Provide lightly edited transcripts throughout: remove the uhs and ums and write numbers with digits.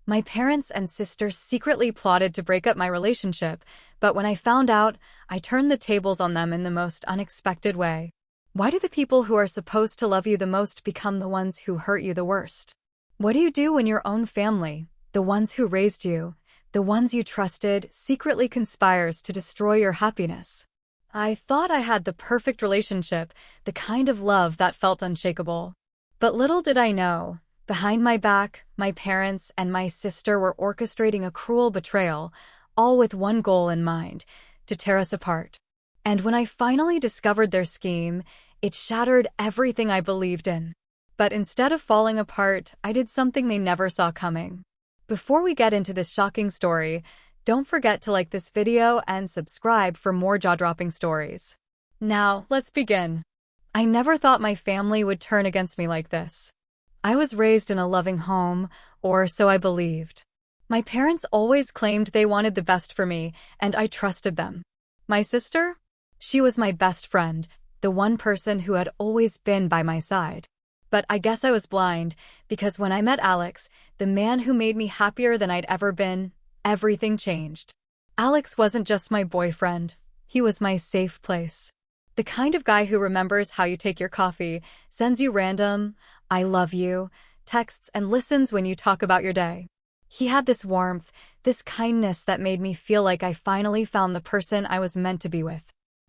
My parents and sister secretly plotted to break up my relationship, but when I found out, I turned the tables on them in the most unexpected way. Why do the people who are supposed to love you the most become the ones who hurt you the worst? What do you do when your own family, the ones who raised you, the ones you trusted, secretly conspires to destroy your happiness? I thought I had the perfect relationship, the kind of love that felt unshakable. But little did I know, behind my back, my parents and my sister were orchestrating a cruel betrayal, all with one goal in mind: to tear us apart. And when I finally discovered their scheme, it shattered everything I believed in. But instead of falling apart, I did something they never saw coming. Before we get into this shocking story, don't forget to like this video and subscribe for more jaw-dropping stories. Now, let's begin. I never thought my family would turn against me like this. I was raised in a loving home, or so I believed. My parents always claimed they wanted the best for me, and I trusted them. My sister? She was my best friend, the one person who had always been by my side. But I guess I was blind, because when I met Alex, the man who made me happier than I'd ever been, everything changed. Alex wasn't just my boyfriend. He was my safe place. The kind of guy who remembers how you take your coffee, sends you random "I love you" texts, and listens when you talk about your day. He had this warmth, this kindness that made me feel like I finally found the person I was meant to be with.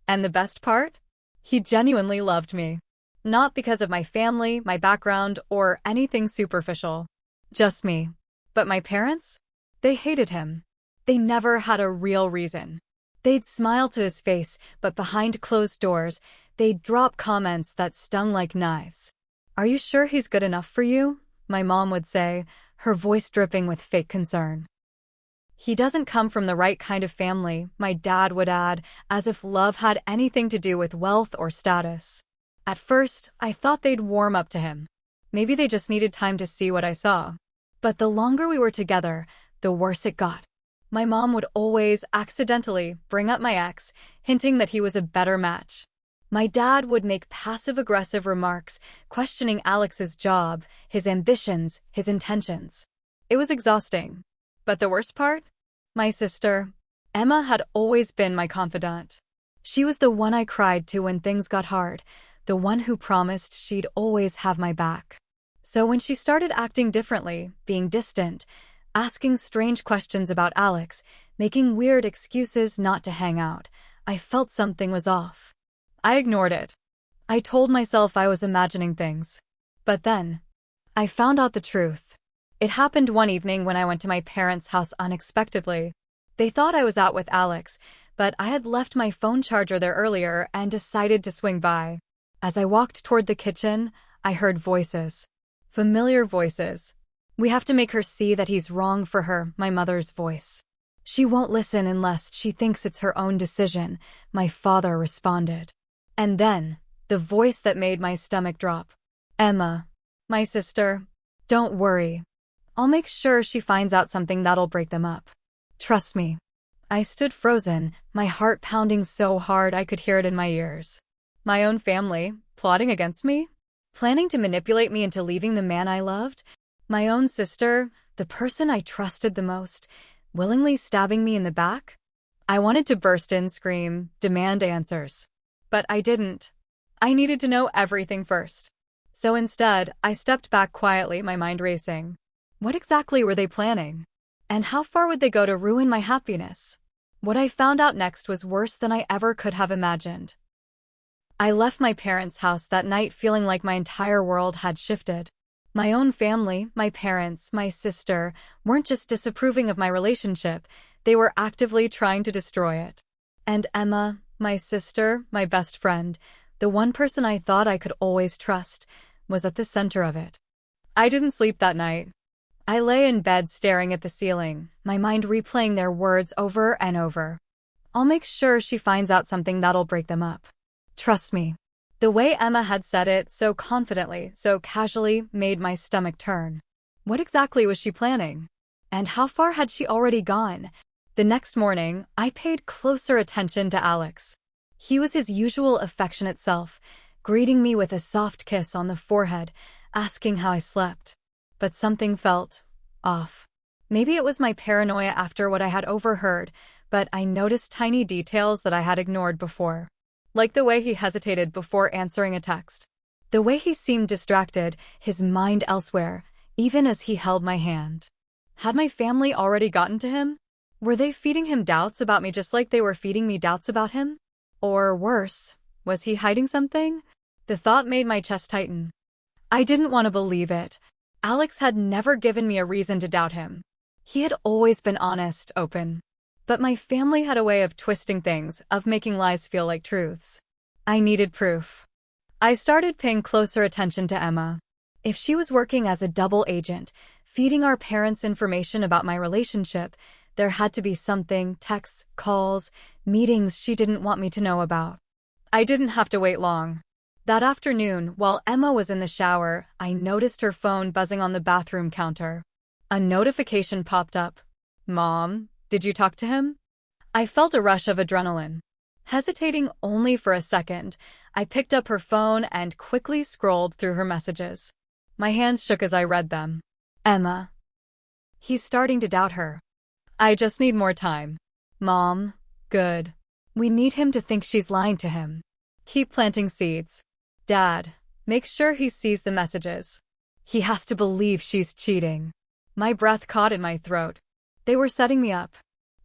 And the best part? He genuinely loved me. Not because of my family, my background, or anything superficial. Just me. But my parents? They hated him. They never had a real reason. They'd smile to his face, but behind closed doors, they'd drop comments that stung like knives. "Are you sure he's good enough for you?" my mom would say, her voice dripping with fake concern. "He doesn't come from the right kind of family," my dad would add, as if love had anything to do with wealth or status. At first, I thought they'd warm up to him. Maybe they just needed time to see what I saw. But the longer we were together, the worse it got. My mom would always accidentally bring up my ex, hinting that he was a better match. My dad would make passive-aggressive remarks, questioning Alex's job, his ambitions, his intentions. It was exhausting. But the worst part? My sister, Emma, had always been my confidant. She was the one I cried to when things got hard, the one who promised she'd always have my back. So when she started acting differently, being distant, asking strange questions about Alex, making weird excuses not to hang out, I felt something was off. I ignored it. I told myself I was imagining things. But then, I found out the truth. It happened one evening when I went to my parents' house unexpectedly. They thought I was out with Alex, but I had left my phone charger there earlier and decided to swing by. As I walked toward the kitchen, I heard voices. Familiar voices. "We have to make her see that he's wrong for her," my mother's voice. "She won't listen unless she thinks it's her own decision," my father responded. And then, the voice that made my stomach drop. "Emma, my sister, don't worry. I'll make sure she finds out something that'll break them up. Trust me." I stood frozen, my heart pounding so hard I could hear it in my ears. My own family, plotting against me? Planning to manipulate me into leaving the man I loved? My own sister, the person I trusted the most, willingly stabbing me in the back? I wanted to burst in, scream, demand answers. But I didn't. I needed to know everything first. So instead, I stepped back quietly, my mind racing. What exactly were they planning? And how far would they go to ruin my happiness? What I found out next was worse than I ever could have imagined. I left my parents' house that night feeling like my entire world had shifted. My own family, my parents, my sister, weren't just disapproving of my relationship, they were actively trying to destroy it. And Emma, my sister, my best friend, the one person I thought I could always trust, was at the center of it. I didn't sleep that night. I lay in bed staring at the ceiling, my mind replaying their words over and over. "I'll make sure she finds out something that'll break them up. Trust me." The way Emma had said it, so confidently, so casually, made my stomach turn. What exactly was she planning? And how far had she already gone? The next morning, I paid closer attention to Alex. He was his usual affectionate self, greeting me with a soft kiss on the forehead, asking how I slept. But something felt off. Maybe it was my paranoia after what I had overheard, but I noticed tiny details that I had ignored before. Like the way he hesitated before answering a text. The way he seemed distracted, his mind elsewhere, even as he held my hand. Had my family already gotten to him? Were they feeding him doubts about me just like they were feeding me doubts about him? Or worse, was he hiding something? The thought made my chest tighten. I didn't want to believe it. Alex had never given me a reason to doubt him. He had always been honest, open. But my family had a way of twisting things, of making lies feel like truths. I needed proof. I started paying closer attention to Emma. If she was working as a double agent, feeding our parents information about my relationship, there had to be something, texts, calls, meetings she didn't want me to know about. I didn't have to wait long. That afternoon, while Emma was in the shower, I noticed her phone buzzing on the bathroom counter. A notification popped up. "Mom, did you talk to him?" I felt a rush of adrenaline. Hesitating only for a second, I picked up her phone and quickly scrolled through her messages. My hands shook as I read them. Emma. He's starting to doubt her. I just need more time. Mom. Good. We need him to think she's lying to him. Keep planting seeds. Dad. Make sure he sees the messages. He has to believe she's cheating. My breath caught in my throat. They were setting me up.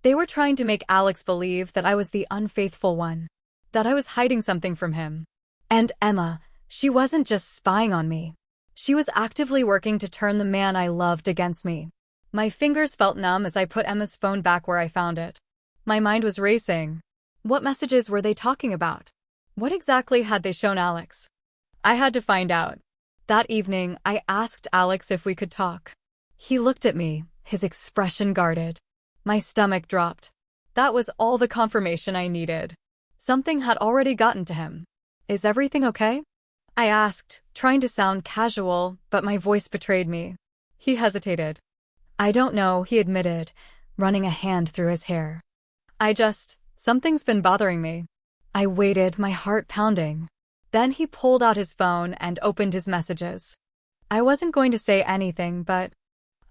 They were trying to make Alex believe that I was the unfaithful one, that I was hiding something from him. And Emma, she wasn't just spying on me. She was actively working to turn the man I loved against me. My fingers felt numb as I put Emma's phone back where I found it. My mind was racing. What messages were they talking about? What exactly had they shown Alex? I had to find out. That evening, I asked Alex if we could talk. He looked at me, his expression guarded. My stomach dropped. That was all the confirmation I needed. Something had already gotten to him. Is everything okay? I asked, trying to sound casual, but my voice betrayed me. He hesitated. I don't know, he admitted, running a hand through his hair. Something's been bothering me. I waited, my heart pounding. Then he pulled out his phone and opened his messages. I wasn't going to say anything, but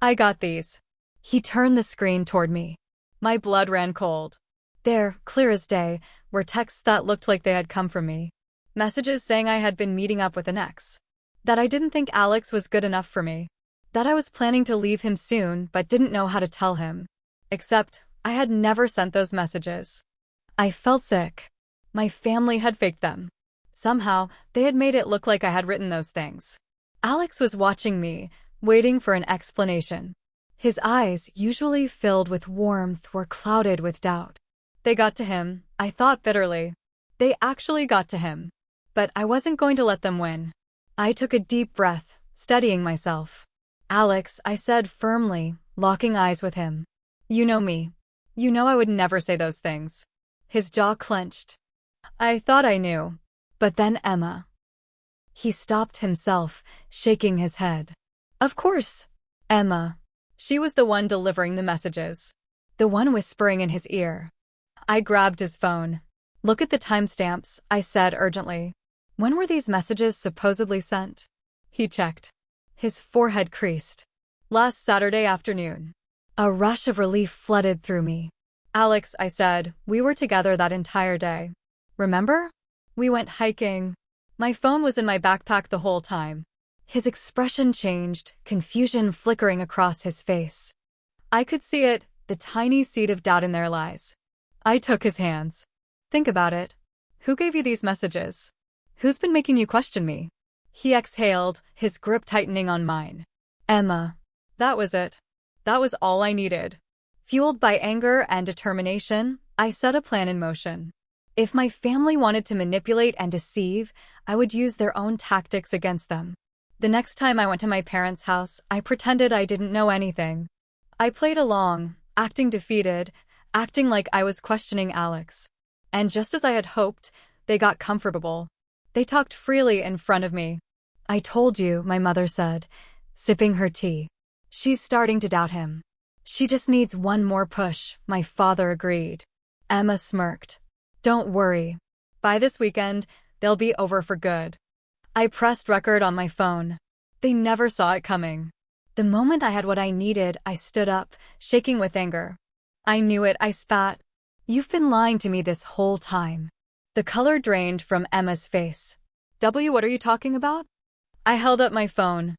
I got these. He turned the screen toward me. My blood ran cold. There, clear as day, were texts that looked like they had come from me. Messages saying I had been meeting up with an ex. That I didn't think Alex was good enough for me. That I was planning to leave him soon but didn't know how to tell him. Except, I had never sent those messages. I felt sick. My family had faked them. Somehow, they had made it look like I had written those things. Alex was watching me, waiting for an explanation. His eyes, usually filled with warmth, were clouded with doubt. They got to him, I thought bitterly. They actually got to him. But I wasn't going to let them win. I took a deep breath, steadying myself. Alex, I said firmly, locking eyes with him. You know me. You know I would never say those things. His jaw clenched. I thought I knew. But then Emma. He stopped himself, shaking his head. Of course. Emma. She was the one delivering the messages. The one whispering in his ear. I grabbed his phone. Look at the timestamps, I said urgently. When were these messages supposedly sent? He checked. His forehead creased. Last Saturday afternoon. A rush of relief flooded through me. Alex, I said, we were together that entire day. Remember? We went hiking. My phone was in my backpack the whole time. His expression changed, confusion flickering across his face. I could see it, the tiny seed of doubt in their lies. I took his hands. Think about it. Who gave you these messages? Who's been making you question me? He exhaled, his grip tightening on mine. Emma. That was it. That was all I needed. Fueled by anger and determination, I set a plan in motion. If my family wanted to manipulate and deceive, I would use their own tactics against them. The next time I went to my parents' house, I pretended I didn't know anything. I played along, acting defeated, acting like I was questioning Alex. And just as I had hoped, they got comfortable. They talked freely in front of me. I told you, my mother said, sipping her tea. She's starting to doubt him. She just needs one more push, my father agreed. Emma smirked. Don't worry. By this weekend, they'll be over for good. I pressed record on my phone. They never saw it coming. The moment I had what I needed, I stood up, shaking with anger. I knew it, I spat. You've been lying to me this whole time. The color drained from Emma's face. What are you talking about? I held up my phone.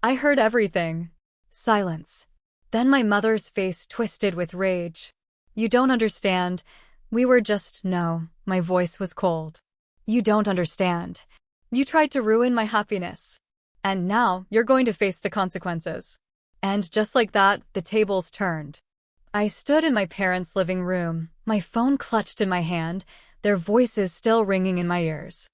I heard everything. Silence. Then my mother's face twisted with rage. You don't understand. We were just, no, my voice was cold. You don't understand. You tried to ruin my happiness. And now you're going to face the consequences. And just like that, the tables turned. I stood in my parents' living room, my phone clutched in my hand, their voices still ringing in my ears.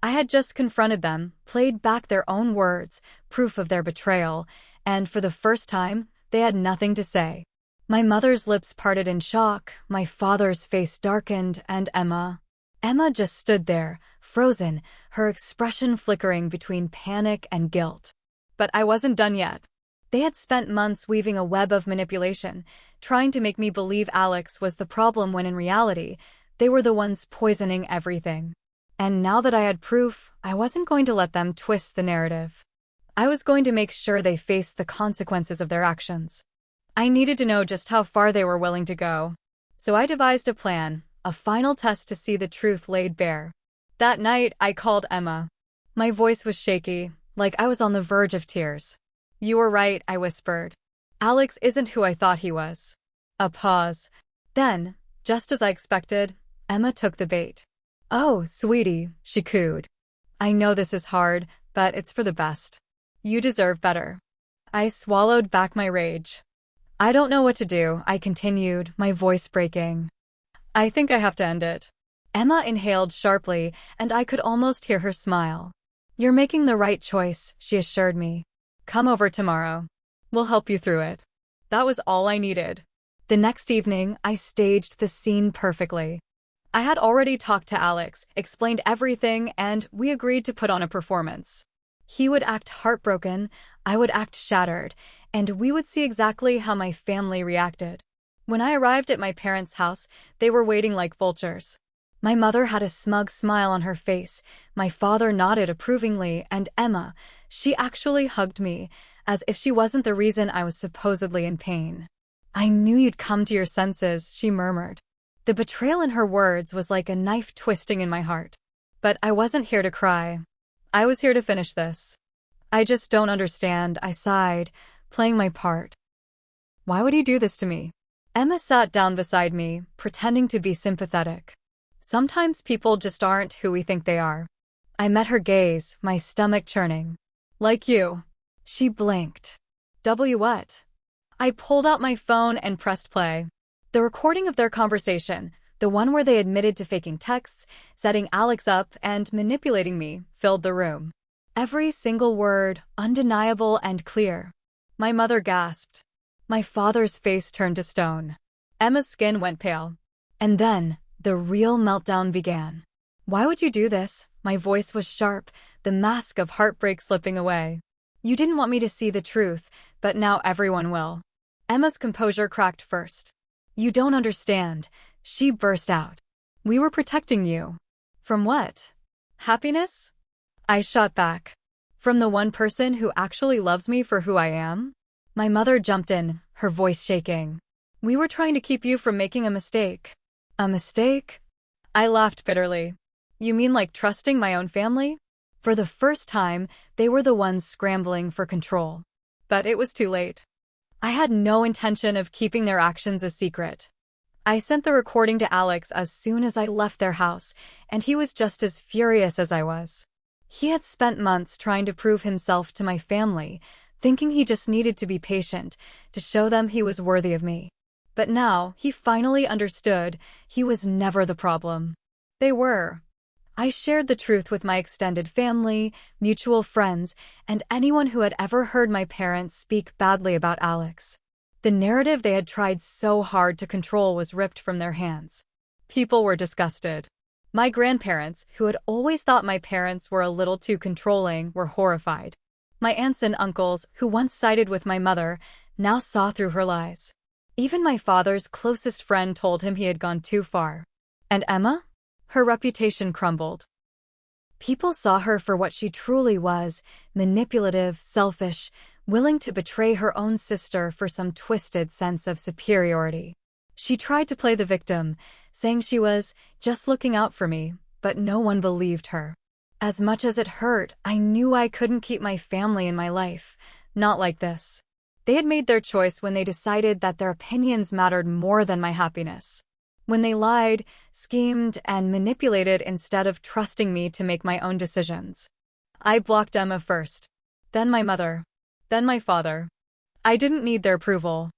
I had just confronted them, played back their own words, proof of their betrayal, and for the first time, they had nothing to say. My mother's lips parted in shock, my father's face darkened, and Emma just stood there, frozen, her expression flickering between panic and guilt. But I wasn't done yet. They had spent months weaving a web of manipulation, trying to make me believe Alex was the problem when in reality, they were the ones poisoning everything. And now that I had proof, I wasn't going to let them twist the narrative. I was going to make sure they faced the consequences of their actions. I needed to know just how far they were willing to go. So I devised a plan, a final test to see the truth laid bare. That night, I called Emma. My voice was shaky, like I was on the verge of tears. You were right, I whispered. Alex isn't who I thought he was. A pause. Then, just as I expected, Emma took the bait. Oh, sweetie, she cooed. I know this is hard, but it's for the best. You deserve better. I swallowed back my rage. I don't know what to do, I continued, my voice breaking. I think I have to end it. Emma inhaled sharply, and I could almost hear her smile. You're making the right choice, she assured me. Come over tomorrow. We'll help you through it. That was all I needed. The next evening, I staged the scene perfectly. I had already talked to Alex, explained everything, and we agreed to put on a performance. He would act heartbroken, I would act shattered, and we would see exactly how my family reacted. When I arrived at my parents' house, they were waiting like vultures. My mother had a smug smile on her face, my father nodded approvingly, and Emma, she actually hugged me, as if she wasn't the reason I was supposedly in pain. I knew you'd come to your senses, she murmured. The betrayal in her words was like a knife twisting in my heart. But I wasn't here to cry. I was here to finish this. I just don't understand, I sighed, playing my part. Why would he do this to me? Emma sat down beside me, pretending to be sympathetic. Sometimes people just aren't who we think they are. I met her gaze, my stomach churning. Like you. She blinked. What? I pulled out my phone and pressed play. The recording of their conversation, the one where they admitted to faking texts, setting Alex up, and manipulating me, filled the room. Every single word, undeniable and clear. My mother gasped. My father's face turned to stone. Emma's skin went pale. And then, the real meltdown began. Why would you do this? My voice was sharp, the mask of heartbreak slipping away. You didn't want me to see the truth, but now everyone will. Emma's composure cracked first. You don't understand, she burst out. We were protecting you. From what? Happiness? I shot back. From the one person who actually loves me for who I am? My mother jumped in, her voice shaking. We were trying to keep you from making a mistake. A mistake? I laughed bitterly. You mean like trusting my own family? For the first time, they were the ones scrambling for control. But it was too late. I had no intention of keeping their actions a secret. I sent the recording to Alex as soon as I left their house, and he was just as furious as I was. He had spent months trying to prove himself to my family, thinking he just needed to be patient, to show them he was worthy of me. But now, he finally understood, he was never the problem. They were. I shared the truth with my extended family, mutual friends, and anyone who had ever heard my parents speak badly about Alex. The narrative they had tried so hard to control was ripped from their hands. People were disgusted. My grandparents, who had always thought my parents were a little too controlling, were horrified. My aunts and uncles, who once sided with my mother, now saw through her lies. Even my father's closest friend told him he had gone too far. And Emma? Her reputation crumbled. People saw her for what she truly was, manipulative, selfish, willing to betray her own sister for some twisted sense of superiority. She tried to play the victim, saying she was just looking out for me, but no one believed her. As much as it hurt, I knew I couldn't keep my family in my life. Not like this. They had made their choice when they decided that their opinions mattered more than my happiness. When they lied, schemed, and manipulated instead of trusting me to make my own decisions. I blocked Emma first. Then my mother. Then my father. I didn't need their approval.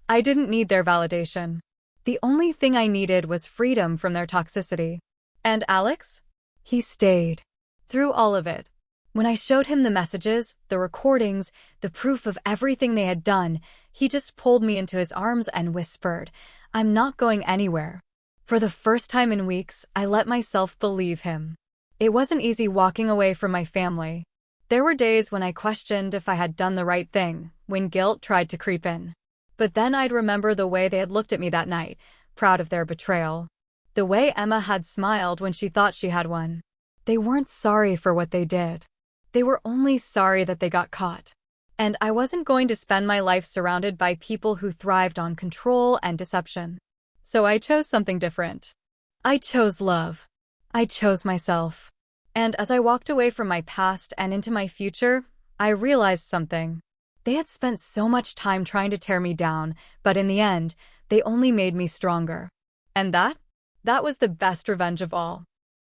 I didn't need their validation. The only thing I needed was freedom from their toxicity. And Alex? He stayed. Through all of it. When I showed him the messages, the recordings, the proof of everything they had done, he just pulled me into his arms and whispered, "I'm not going anywhere." For the first time in weeks, I let myself believe him. It wasn't easy walking away from my family. There were days when I questioned if I had done the right thing, when guilt tried to creep in. But then I'd remember the way they had looked at me that night, proud of their betrayal. The way Emma had smiled when she thought she had won. They weren't sorry for what they did. They were only sorry that they got caught. And I wasn't going to spend my life surrounded by people who thrived on control and deception. So I chose something different. I chose love. I chose myself. And as I walked away from my past and into my future, I realized something. They had spent so much time trying to tear me down, but in the end, they only made me stronger. And that was the best revenge of all.